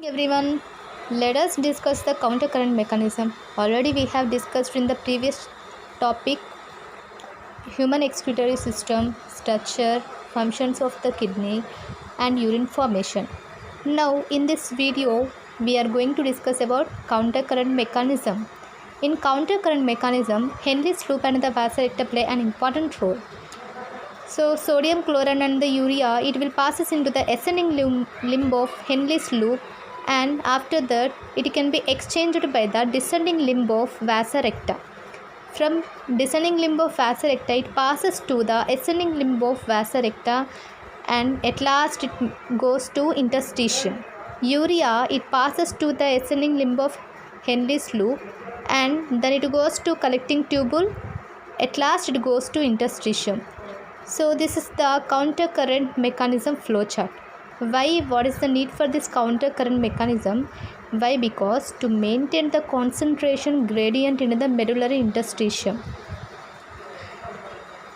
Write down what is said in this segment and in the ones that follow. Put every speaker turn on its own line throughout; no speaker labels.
Everyone, let us discuss the countercurrent mechanism. Already we have discussed in the previous topic human excretory system, structure, functions of the kidney and urine formation. Now in this video we are going to discuss about countercurrent mechanism. In countercurrent mechanism, Henle's loop and the vasorector play an important role. So sodium chloride and the urea, it will passes into the ascending limb of Henle's loop, and after that it can be exchanged by the descending limb of vasa recta. From descending limb of vasa recta it passes to the ascending limb of vasa recta, and at last it goes to interstitium. Urea, it passes to the ascending limb of Henle's loop, and then it goes to collecting tubule. At last it goes to interstitium. So this is the countercurrent mechanism flowchart. Why? What is the need for this countercurrent mechanism? Why? Because to maintain the concentration gradient in the medullary interstitium.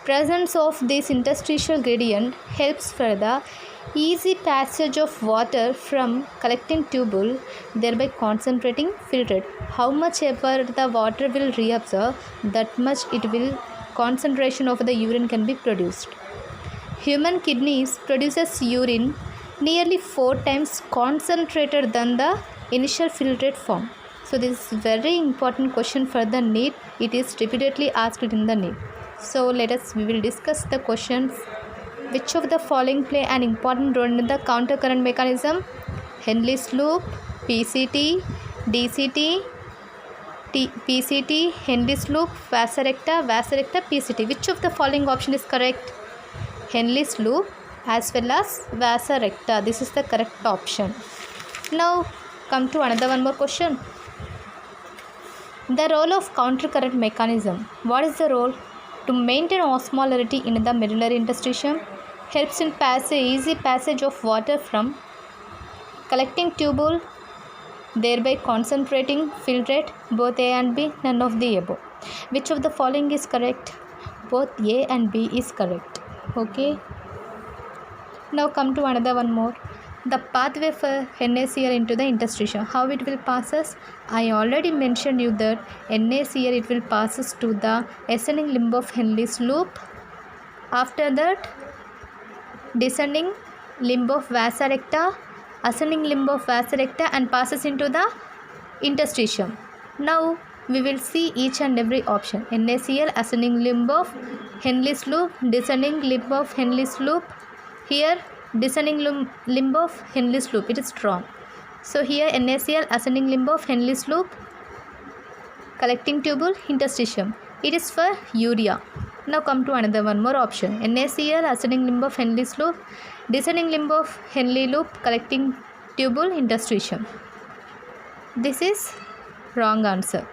Presence of this interstitial gradient helps for the easy passage of water from collecting tubule, thereby concentrating filtrate. How much ever the water will reabsorb, that much it will concentration of the urine can be produced. Human kidneys produces urine nearly 4 times concentrated than the initial filtrate form. So this is very important question for the NEET. It is repeatedly asked in the NEET. So we will discuss the questions. Which of the following play an important role in the countercurrent mechanism? Henle's loop, PCT, DCT, PCT, Henle's loop, vasa recta, PCT. Which of the following option is correct? Henle's loop as well as vasa recta. This is the correct option. Now come to another one more question. The role of countercurrent mechanism. What is the role? To maintain osmolarity in the medullary interstitium, helps in easy passage of water from collecting tubule, thereby concentrating filtrate. Both A and B, none of the above. Which of the following is correct? Both A and B is correct. Okay. Now come to another one more. The pathway for NaCl into the interstitium. How it will passes? I already mentioned you that NaCl it will passes to the ascending limb of Henle's loop. After that, descending limb of vasa recta, ascending limb of vasa recta, and passes into the interstitium. Now we will see each and every option. NaCl, ascending limb of Henle's loop, descending limb of Henle's loop. Here descending limb of Henle's loop, it is strong. So here NaCl, ascending limb of Henle's loop, collecting tubule, interstitium. It is for urea. Now come to another one more option. NaCl, ascending limb of Henle's loop, descending limb of Henle loop, collecting tubule, interstitium. This is wrong answer.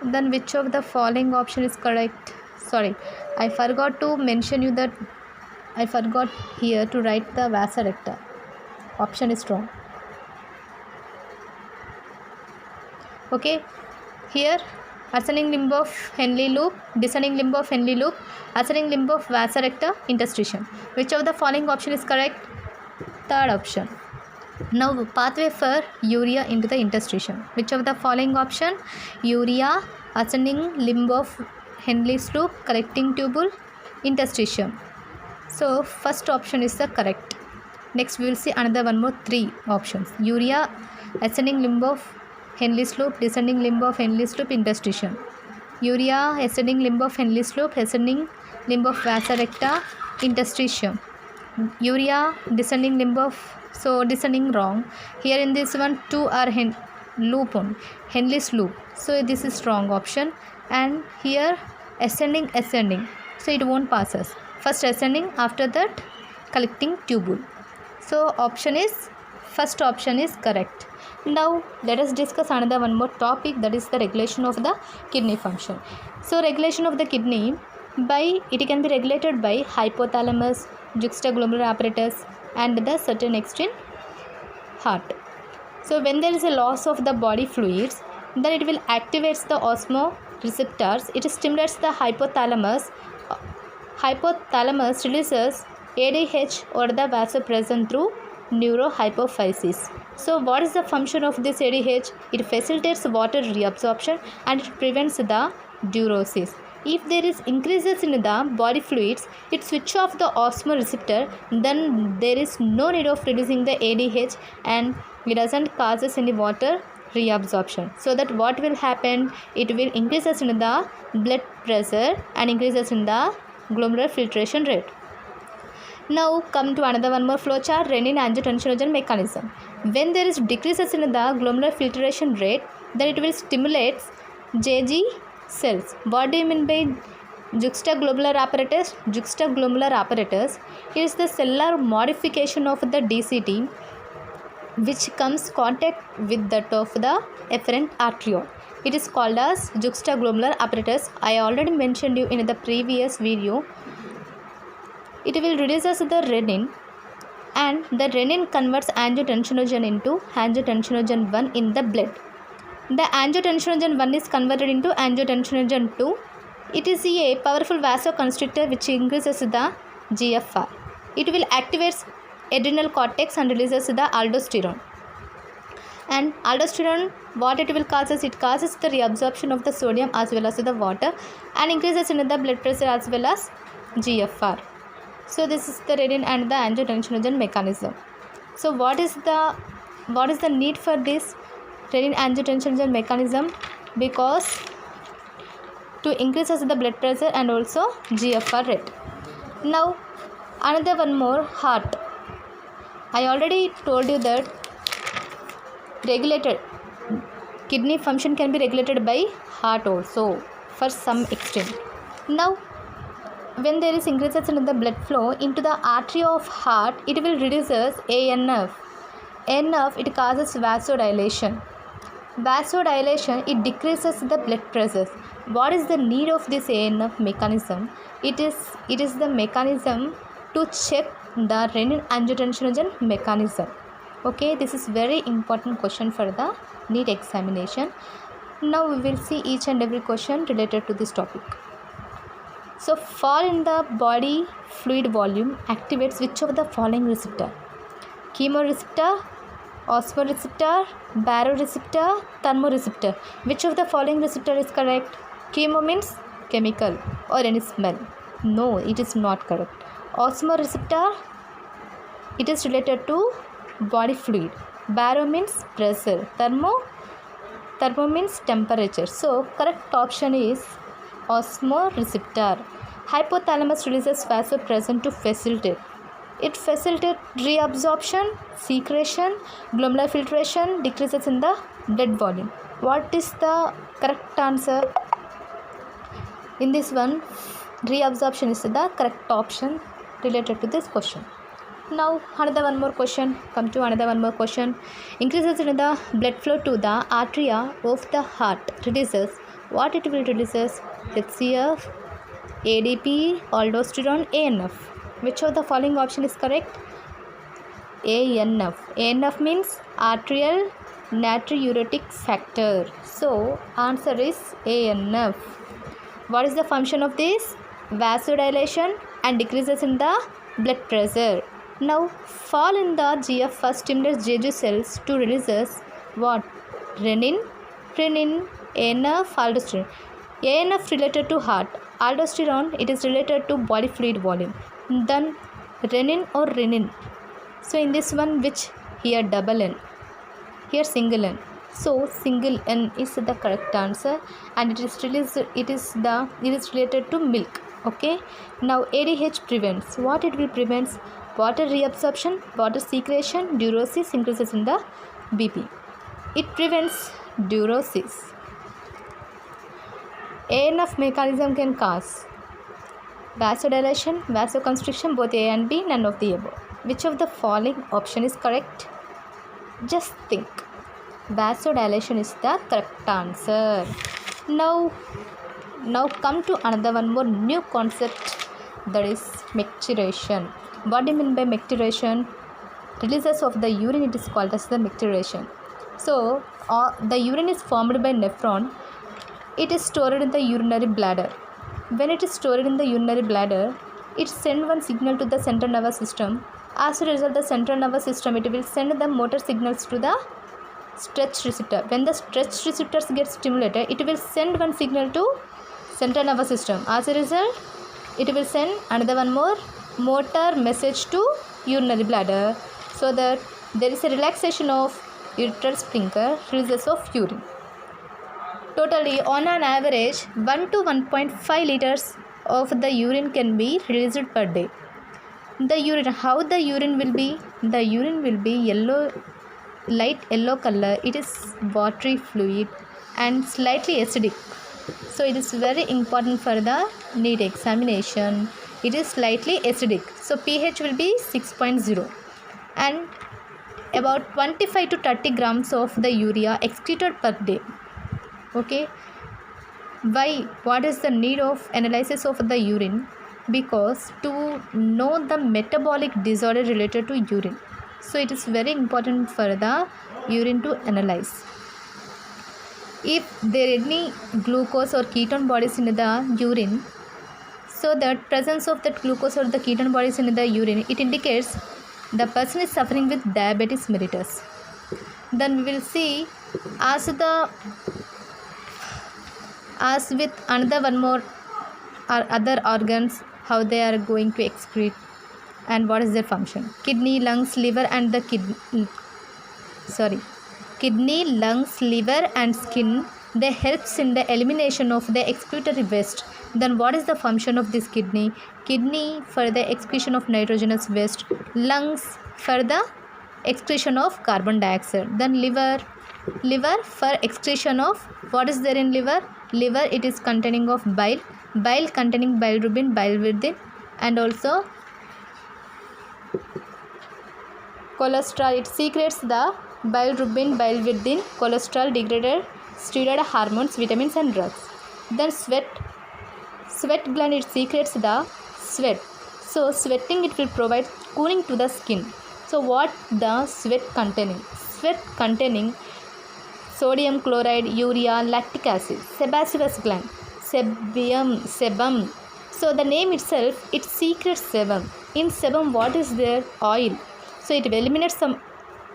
Then which of the following option is correct? Sorry, I forgot to mention you that I forgot here to write the vasa recta. Option is wrong. Okay, here ascending limb of Henle loop, descending limb of Henle loop, ascending limb of vasa recta, interstitium. Which of the following option is correct? Third option. Now pathway for urea into the interstitium. Which of the following option? Urea, ascending limb of Henle's loop, collecting tubule, interstitium. So first option is the correct. Next we will see another one more 3 options. Urea, ascending limb of Henle's loop, descending limb of Henle's loop, interstitium. Urea, ascending limb of Henle's loop, ascending limb of vasa recta, interstitium. Urea, descending limb of, so descending wrong. Here in this one 2 are loop on Henle's loop. So this is wrong option. And here ascending, so it won't pass us. First ascending, after that collecting tubule. So first option is correct. Now let us discuss another one more topic, that is the regulation of the kidney function. So regulation of the kidney, it can be regulated by hypothalamus, juxtaglomerular apparatus, and the certain extent heart. So when there is a loss of the body fluids, then it will activate the osmoreceptors. It stimulates the hypothalamus. Hypothalamus releases ADH or the vasopressin through neurohypophysis. So what is the function of this ADH? It facilitates water reabsorption and it prevents the diuresis. If there is increases in the body fluids, it switch off the osmoreceptor, then there is no need of releasing the ADH and it doesn't causes any water reabsorption. So that what will happen? It will increases in the blood pressure and increases in the glomerular filtration rate. Now come to another one more flowchart, renin-angiotensin mechanism. When there is decreases in the glomerular filtration rate, then it will stimulate JG cells. What do you mean by juxtaglomerular apparatus? Juxtaglomerular apparatus is the cellular modification of the DCT which comes contact with that of the efferent arteriole. It is called as juxtaglomerular apparatus. I already mentioned you in the previous video. It will releases the renin and the renin converts angiotensinogen into angiotensinogen 1 in the blood. The angiotensinogen 1 is converted into angiotensinogen 2. It is a powerful vasoconstrictor which increases the GFR. It will activate adrenal cortex and releases the aldosterone. And aldosterone, what it will causes? It causes the reabsorption of the sodium as well as the water and increases in the blood pressure as well as GFR. So this is the renin and the angiotensinogen mechanism. So what is the need for this renin-angiotensin mechanism? Because to increases the blood pressure and also GFR rate. Now another one more, heart. I already told you that regulated kidney function can be regulated by heart also for some extent. Now when there is increases in the blood flow into the artery of heart, it will reduces ANF. ANF, it causes vasodilation. Vasodilation, it decreases the blood pressure. What is the need of this ANF mechanism? It is the mechanism to check the renin-angiotensin mechanism. Okay, this is very important question for the NEET examination. Now we will see each and every question related to this topic. So fall in the body fluid volume activates which of the following receptor? Chemoreceptor, osmoreceptor, baroreceptor, thermoreceptor. Which of the following receptor is correct? Chemo means chemical or any smell. No, it is not correct. Osmoreceptor, it is related to body fluid. Baro means pressure. Thermo means temperature. So correct option is osmoreceptor. Hypothalamus releases vasopressin to facilitate. It facilitates reabsorption, secretion, glomerular filtration, decreases in the blood volume. What is the correct answer? In this one, reabsorption is the correct option related to this question. Now another one more question. Come to another one more question. Increases in the blood flow to the arteria of the heart releases. What it will releases? HCF, ADP, aldosterone, ANF. Which of the following option is correct? ANF. ANF means arterial natriuretic factor. So answer is ANF. What is the function of this? Vasodilation and decreases in the blood pressure. Now fall in the GFR stimulates JG cells to releases what? Renin, ANF, aldosterone. ANF related to heart. Aldosterone, it is related to body fluid volume. Then renin or renin. So in this one, which here double N, here single N. So single N is the correct answer, and it is related to milk. Okay. Now ADH prevents. What it will prevents? Water reabsorption, water secretion, diuresis, increases in the BP. It prevents diuresis. ANF mechanism can cause vasodilation, vasoconstriction, both A and B, none of the above. Which of the following option is correct? Just think. Vasodilation is the correct answer. Now come to another one more new concept, that is micturition. What do you mean by micturition? Releases of the urine, it is called as the micturition. So the urine is formed by nephron. It is stored in the urinary bladder. When it is stored in the urinary bladder, it sends one signal to the central nervous system As a result, the central nervous system, it will send the motor signals to the stretch receptor. When the stretch receptors get stimulated, it will send one signal to central nervous system. As a result, it will send another one more motor message to urinary bladder, so that there is a relaxation of urethral sphincter, releases of urine. Totally, on an average, 1 to 1.5 liters of the urine can be released per day. The urine, how the urine will be? The urine will be yellow, light yellow color. It is watery fluid and slightly acidic. So it is very important for the NEET examination. It is slightly acidic. So pH will be 6.0 and about 25 to 30 grams of the urea excreted per day. Okay. Why? What is the need of analysis of the urine? Because to know the metabolic disorder related to urine. So it is very important for the urine to analyze. If there are any glucose or ketone bodies in the urine, so the presence of that glucose or the ketone bodies in the urine, it indicates the person is suffering with diabetes mellitus. Then we will see as with another one more or other organs, how they are going to excrete and what is their function. Kidney, lungs, liver and the kidney, lungs, liver and skin, they helps in the elimination of the excretory waste. Then what is the function of this kidney? Kidney for the excretion of nitrogenous waste, lungs for the excretion of carbon dioxide, then liver for excretion of what is there in liver? Liver, it is containing of bile containing bilirubin, biliverdin and also cholesterol. It secretes the bilirubin, biliverdin, cholesterol, degraded steroid hormones, vitamins and drugs. Then sweat gland, it secretes the sweat. So sweating, it will provide cooling to the skin. So what the sweat containing? Sweat containing sodium chloride, urea, lactic acid. Sebaceous gland, sebum. So the name itself, it secretes sebum. In sebum, what is there? Oil. So it eliminates some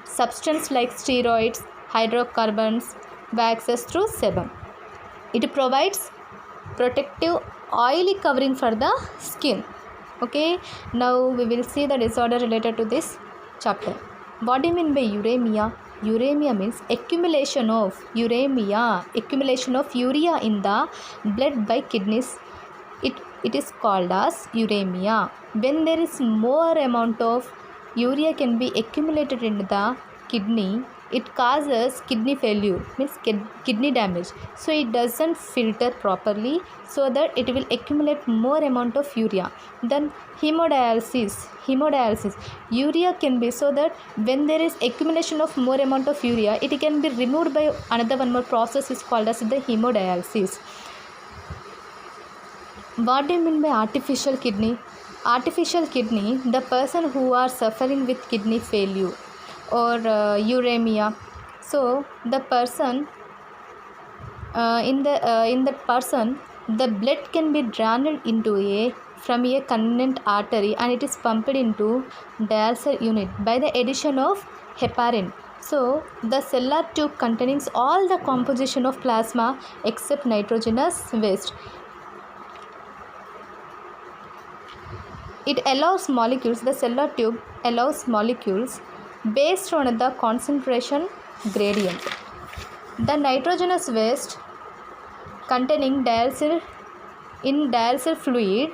substance like steroids, hydrocarbons, waxes through sebum. It provides protective oily covering for the skin. Okay, now we will see the disorder related to this chapter. What do you mean by uremia? Uremia means accumulation of urea in the blood by kidneys. It is called as uremia. When there is more amount of urea can be accumulated in the kidney, it causes kidney failure, means kidney damage. So it doesn't filter properly, so that it will accumulate more amount of urea. Then hemodialysis, urea can be, so that when there is accumulation of more amount of urea, it can be removed by another one more process is called as the hemodialysis. What do you mean by artificial kidney? Artificial kidney, the person who are suffering with kidney failure or uremia. So the person in that person, the blood can be drained into from a convenient artery and it is pumped into dialysis unit by the addition of heparin. So the cellular tube contains all the composition of plasma except nitrogenous waste. It allows molecules, the cellular tube allows molecules based on the concentration gradient. The nitrogenous waste containing dialysis fluid,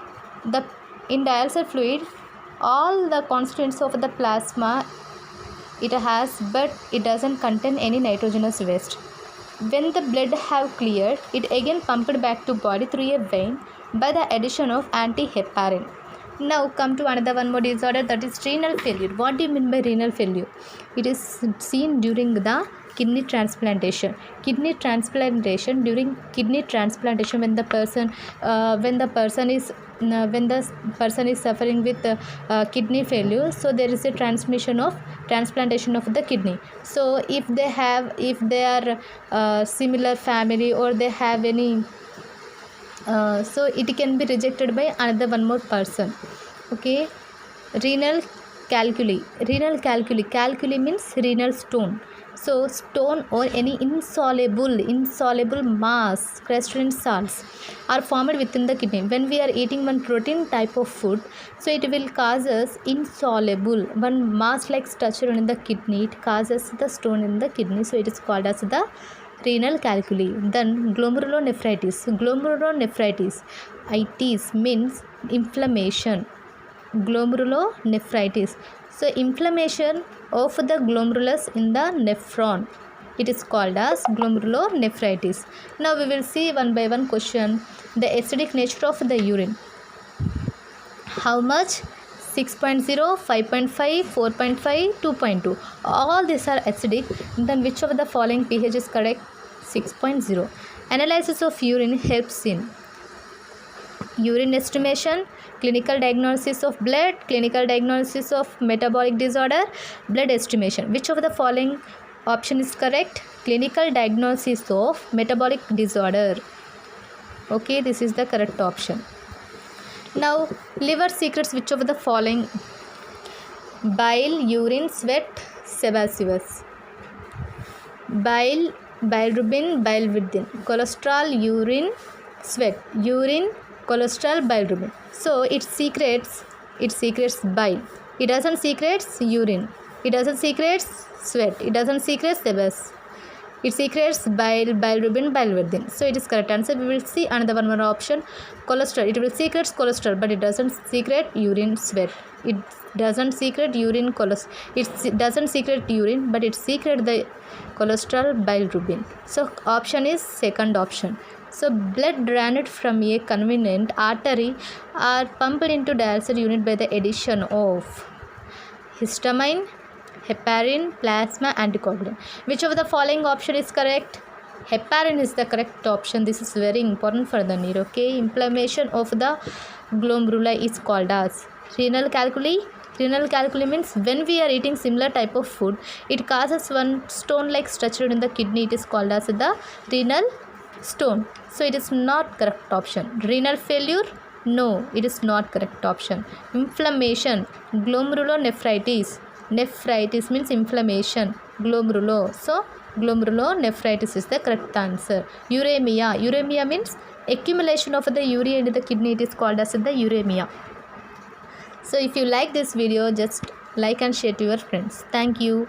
all the constituents of the plasma it has, but it doesn't contain any nitrogenous waste. When the blood have cleared, it again pumped back to body through a vein by the addition of anti-heparin. Now come to another one more disorder, that is renal failure. What do you mean by renal failure? It is seen during the kidney transplantation. During kidney transplantation, when the person is suffering with kidney failure, so there is a transplantation of the kidney. So if they are similar family or they have any so it can be rejected by another one more person. Okay, renal calculi. Renal calculi. Calculi means renal stone. So stone or any insoluble mass crystalline salts are formed within the kidney. When we are eating one protein type of food, so it will cause us insoluble one mass like structure in the kidney. It causes the stone in the kidney. So it is called as the renal calculi. Then glomerulonephritis. Glomerulonephritis. Itis means inflammation. Glomerulonephritis. So inflammation of the glomerulus in the nephron. It is called as glomerulonephritis. Now we will see one by one question. The acidic nature of the urine. How much? 6.0, 5.5, 4.5, 2.2. All these are acidic. Then which of the following pH is correct? 6.0. Analysis of urine helps in urine estimation, clinical diagnosis of blood, clinical diagnosis of metabolic disorder, blood estimation. Which of the following option is correct? Clinical diagnosis of metabolic disorder. Okay, this is the correct option. Now, liver secretes which of the following? Bile, urine, sweat, sebaceous. Bile, bilirubin, biliverdin. Cholesterol, urine, sweat. Urine, cholesterol, bilirubin. So it secretes bile. It doesn't secretes urine. It doesn't secretes sweat. It doesn't secretes sebum. It secretes bile, bilirubin, biliverdin. So it is correct answer. We will see another one more option. Cholesterol. It will secretes cholesterol, but it doesn't secrete urine, sweat. It doesn't secrete urine, it doesn't secrete urine, but it secretes the cholesterol, bilirubin. So option is second option. So blood drained from a convenient artery are pumped into dialysate unit by the addition of histamine, heparin, plasma, anticoagulant. Which of the following option is correct? Heparin is the correct option. This is very important for the need. Okay, inflammation of the glomeruli is called as renal calculi. Renal calculi means when we are eating similar type of food, it causes one stone like structure in the kidney. It is called as the renal stone. So it is not correct option. Renal failure, no, it is not correct option. Inflammation, glomerulonephritis. Nephritis means inflammation. Glomerulo, so glomerulonephritis is the correct answer. Uremia means accumulation of the urea in the kidney. It is called as the uremia. So if you like this video, just like and share to your friends. Thank you.